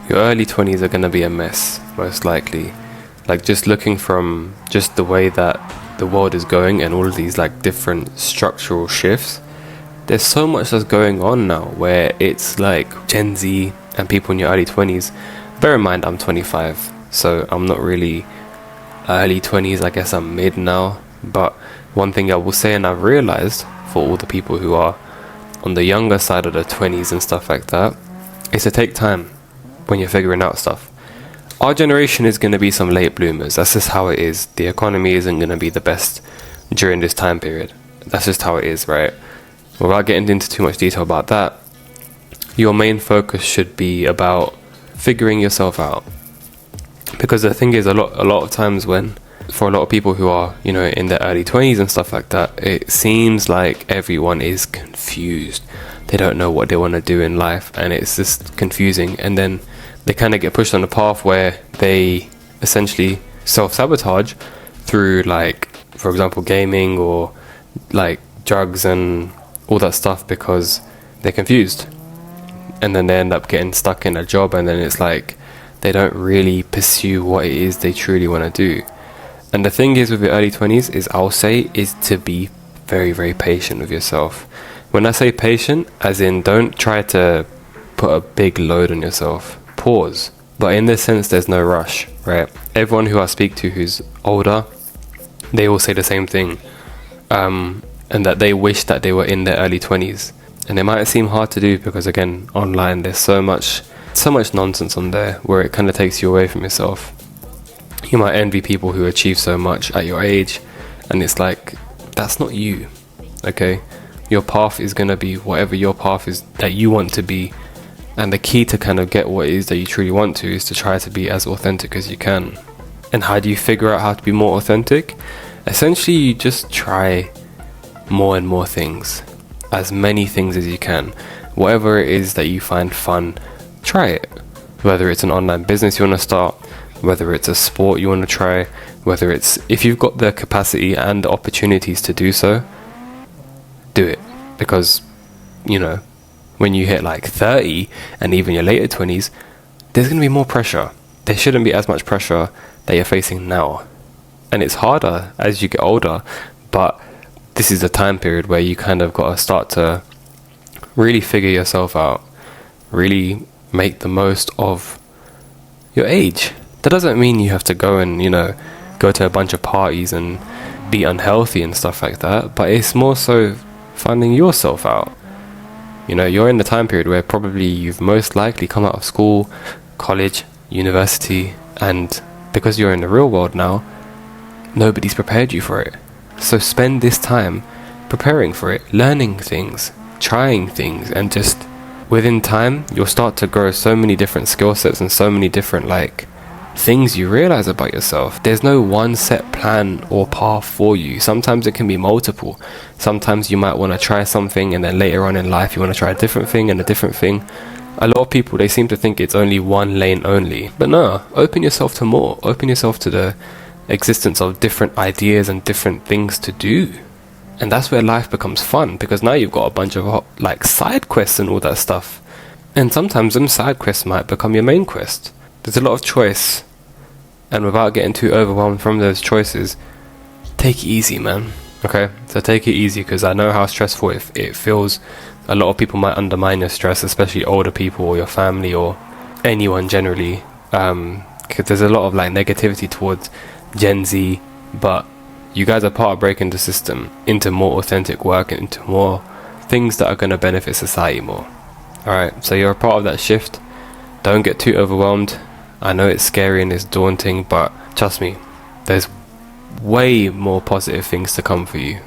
your early 20s are going to be a mess, most likely. Like, just looking from just the way that the world is going and all of these like different structural shifts, there's so much that's going on now where it's like Gen Z and people in your early 20s. Bear in mind, I'm 25, so I'm not really early 20s, I guess I'm mid now. But one thing I will say, and I've realized for all the people who are on the younger side of the 20s and stuff like that, is to take time when you're figuring out stuff. Our generation is going to be some late bloomers. That's just how it is. The economy isn't going to be the best during this time period. That's just how it is, right? Without getting into too much detail about that, your main focus should be about figuring yourself out. Because the thing is, a lot of times when, for a lot of people who are, you know, in their early 20s and stuff like that, it seems like everyone is confused. They don't know what they want to do in life, and it's just confusing. And then they kind of get pushed on a path where they essentially self-sabotage through, like, for example, gaming or like drugs and all that stuff, because they're confused. And then they end up getting stuck in a job, and then it's like they don't really pursue what it is they truly want to do. And the thing is with your early 20s is, I'll say, is to be very, very patient with yourself. When I say patient, as in don't try to put a big load on yourself. Pause. But in this sense, there's no rush, right? Everyone who I speak to who's older, they all say the same thing. And that they wish that they were in their early 20s. And it might seem hard to do because, again, online there's so much nonsense on there where it kind of takes you away from yourself. You might envy people who achieve so much at your age, and it's like, that's not you, okay? Your path is going to be whatever your path is that you want to be. And the key to kind of get what it is that you truly want to is to try to be as authentic as you can. And how do you figure out how to be more authentic? Essentially, you just try more and more things. As many things as you can. Whatever it is that you find fun, try it. Whether it's an online business you want to start, whether it's a sport you want to try, whether it's, if you've got the capacity and the opportunities to do so, do it. Because, you know, when you hit like 30 and even your later 20s, there's going to be more pressure. There shouldn't be as much pressure that you're facing now. And it's harder as you get older, but this is a time period where you kind of got to start to really figure yourself out, really make the most of your age. That doesn't mean you have to go and, you know, go to a bunch of parties and be unhealthy and stuff like that, but it's more so finding yourself out. You know, you're in the time period where probably you've most likely come out of school, college, university, and because you're in the real world now, nobody's prepared you for it. So spend this time preparing for it, learning things, trying things, and just within time, you'll start to grow so many different skill sets and so many different like things you realize about yourself. There's no one set plan or path for you. Sometimes it can be multiple. Sometimes you might want to try something and then later on in life you want to try a different thing and a different thing. A lot of people, they seem to think it's only one lane only. But no, open yourself to more. Open yourself to the existence of different ideas and different things to do. And that's where life becomes fun, because now you've got a bunch of like side quests and all that stuff. And sometimes them side quests might become your main quest. There's a lot of choice, and without getting too overwhelmed from those choices, take it easy, man. Okay, so take it easy, because I know how stressful it feels. A lot of people might undermine your stress, especially older people or your family or anyone generally, because there's a lot of like negativity towards Gen Z, but you guys are part of breaking the system into more authentic work and into more things that are going to benefit society more. Alright, so you're a part of that shift. Don't get too overwhelmed. I know it's scary and it's daunting, but trust me, there's way more positive things to come for you.